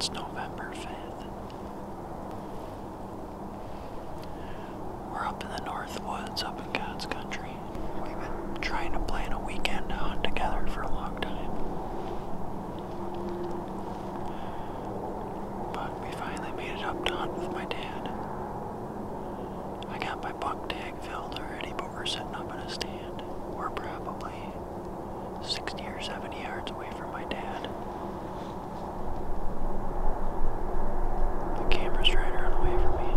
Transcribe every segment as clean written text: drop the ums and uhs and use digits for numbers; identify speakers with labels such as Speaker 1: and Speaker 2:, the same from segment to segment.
Speaker 1: It's November 5th. We're up in the North Woods, up in God's country. We've been trying to plan a weekend hunt together for a long time. But we finally made it up to hunt with my dad. I got my buck tag filled already, but we're setting up in a stand. We're probably 60 or 70 yards away from my dad. The camera's trying to run away from me.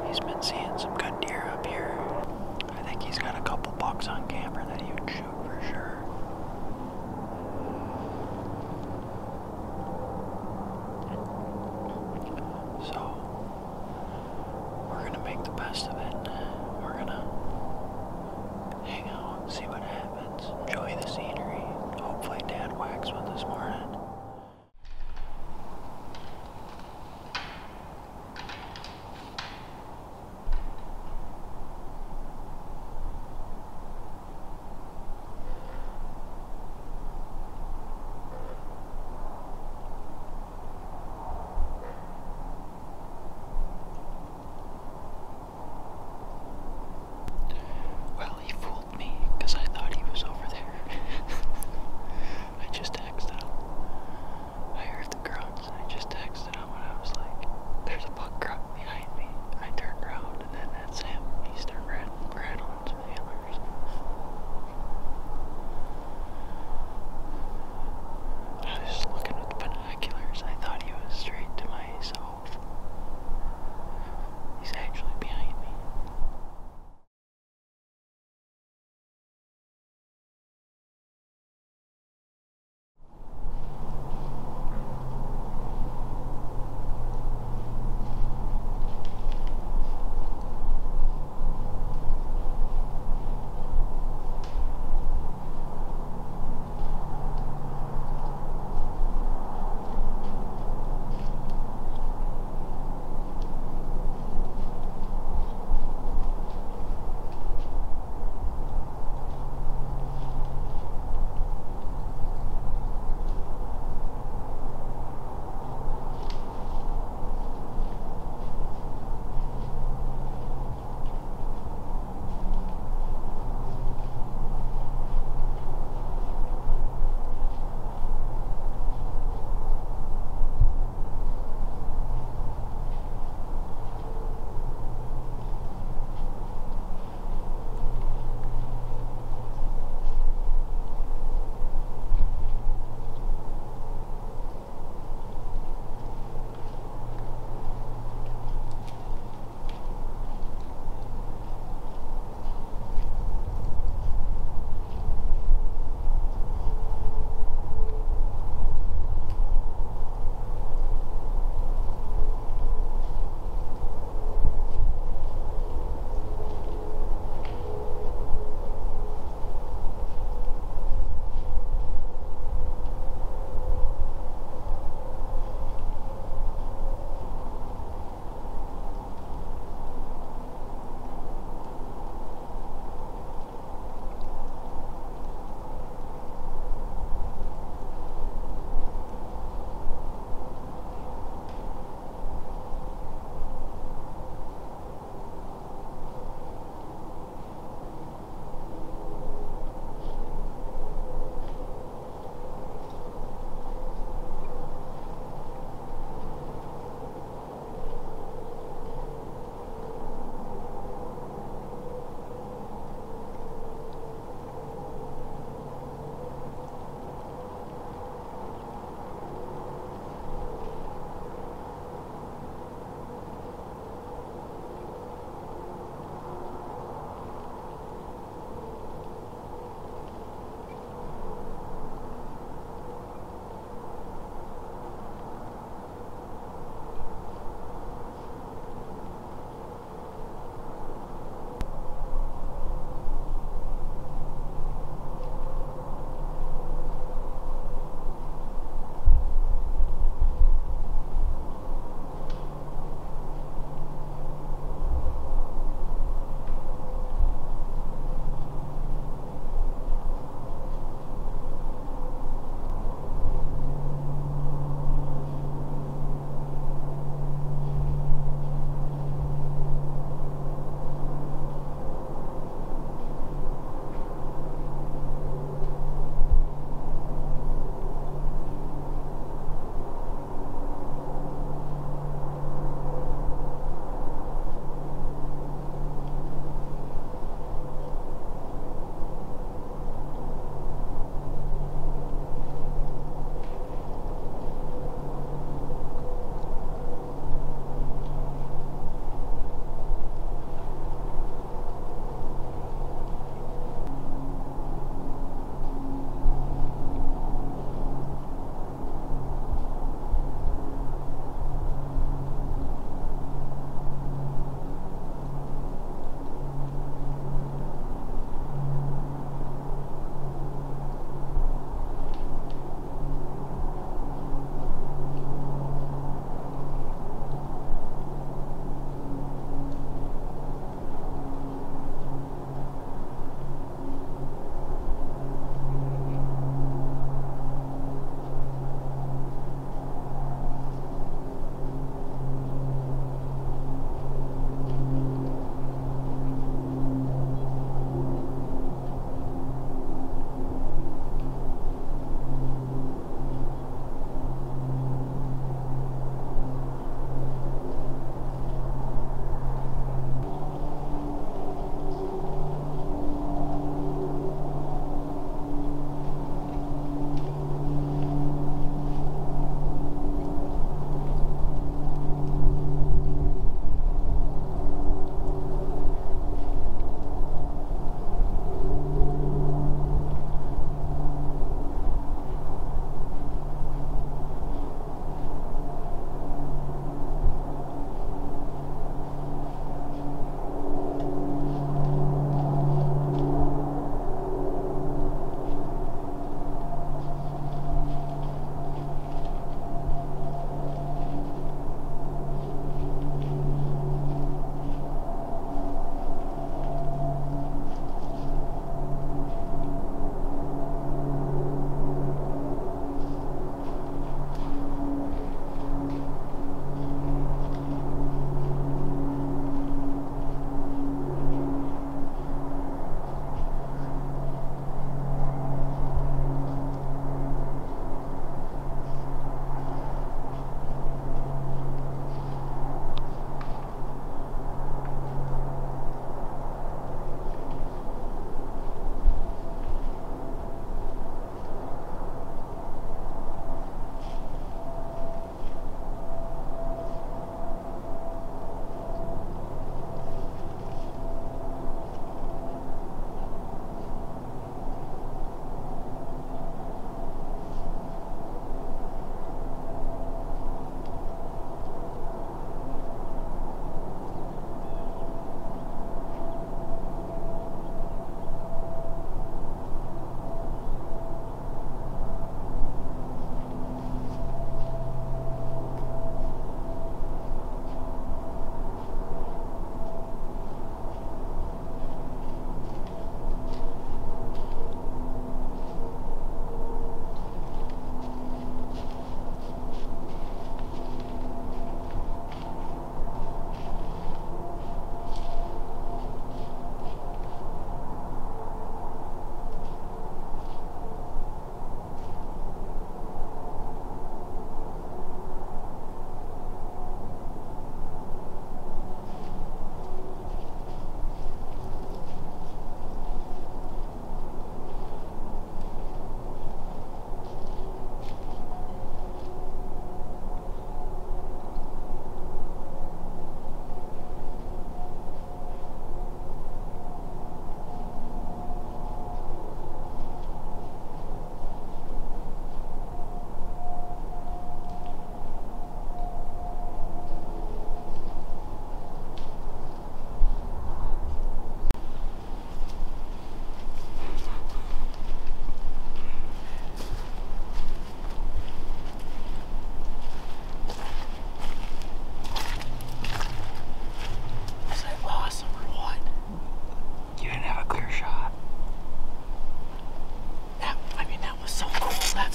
Speaker 1: He's been seeing some good deer up here. I think he's got a couple bucks on camera that he would shoot for sure. So, we're gonna make the best of it. We're gonna hang out, see what happens, enjoy the scenery. Hopefully Dad whacks one this morning. Well, he fooled me, because I thought he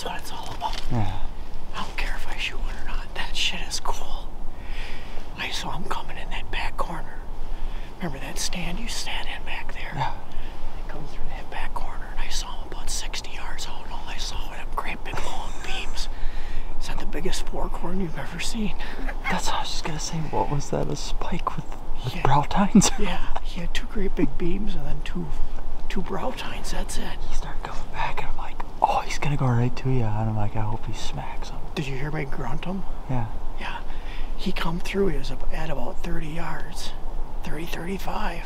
Speaker 2: what it's all about.
Speaker 1: Yeah.
Speaker 2: I don't care if I shoot one or not. That shit is cool. I saw him coming in that back corner. Remember that stand you sat in back there?
Speaker 1: Yeah.
Speaker 2: He comes through that back corner, and I saw him about 60 yards out, and all I saw were them great big long beams. Is that the biggest four-corn you've ever seen?
Speaker 1: That's what I was just gonna say. What was that? A spike with brow tines?
Speaker 2: Yeah, he had 2 great big beams and then two brow tines. That's it.
Speaker 1: He started coming back, and I'm like, oh, he's gonna go right to you. And I'm like, I hope he smacks him.
Speaker 2: Did you hear me grunt him?
Speaker 1: Yeah.
Speaker 2: Yeah. He come through. He was at about 30 yards, 30, 35.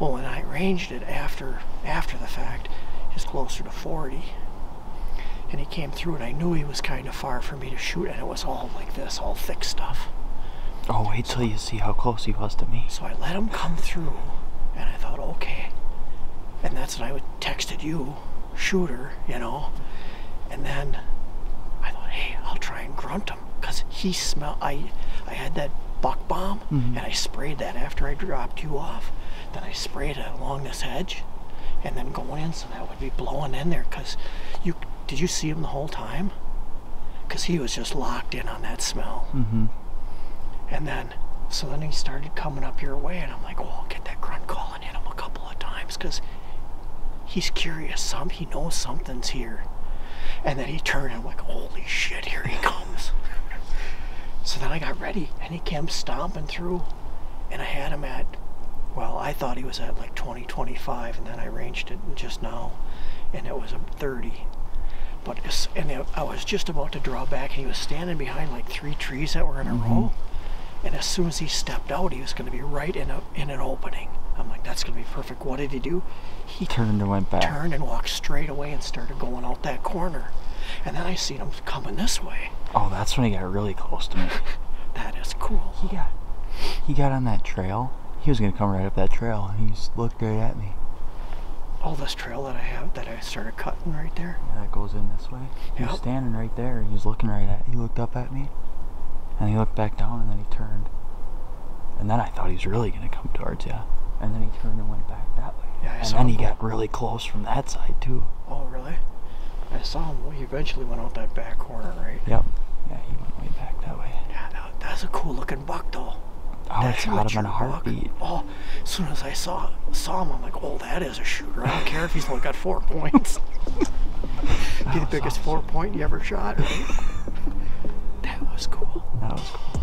Speaker 2: Well, when I ranged it after the fact, it was closer to 40. And he came through, and I knew he was kind of far for me to shoot, and it was all like this, all thick stuff.
Speaker 1: Oh, wait till you see how close he was to me.
Speaker 2: So I let him come through, and I thought, okay. And that's when I texted you, shooter, you know. And then I thought, hey, I'll try and grunt him, because he smelled. I had that buck bomb, and I sprayed that after I dropped you off. Then I sprayed it along this edge, and then going in, so that would be blowing in there. Because did you see him the whole time? Because he was just locked in on that smell. And then, so then he started coming up your way, and I'm like, oh, I'll get that grunt calling in him a couple of times, because he's curious. He knows something's here. And then he turned, and I'm like, holy shit, here he comes. So then I got ready, and he came stomping through, and I had him at, well, I thought he was at like 20, 25, and then I ranged it just now, and it was a 30. I was just about to draw back, and he was standing behind like 3 trees that were in a row. And as soon as he stepped out, he was going to be right in an opening. I'm like, that's going to be perfect. What did he do? He
Speaker 1: turned and went back.
Speaker 2: Turned and walked straight away and started going out that corner. And then I seen him coming this way.
Speaker 1: Oh, that's when he got really close to me.
Speaker 2: That is cool.
Speaker 1: He got on that trail. He was going to come right up that trail, and he just looked right at me.
Speaker 2: Oh, this trail that I have, that I started cutting right there?
Speaker 1: Yeah, that goes in this way. He was standing right there. He was looking he looked up at me. And he looked back down, and then he turned. And then I thought he was really going to come towards you. And then he turned and went back that way.
Speaker 2: Yeah,
Speaker 1: and then he got really close from that side, too.
Speaker 2: Oh, really? I saw him. Well, he eventually went out that back corner, right?
Speaker 1: Yep. Yeah, he went way back that way.
Speaker 2: Yeah, that's a cool-looking buck, though.
Speaker 1: I would have shot him in a heartbeat.
Speaker 2: Oh, as soon as I saw him, I'm like, oh, that is a shooter. I don't care if he's only got 4 points. Be the biggest 4-point you ever shot, right? That was cool.
Speaker 1: That was cool.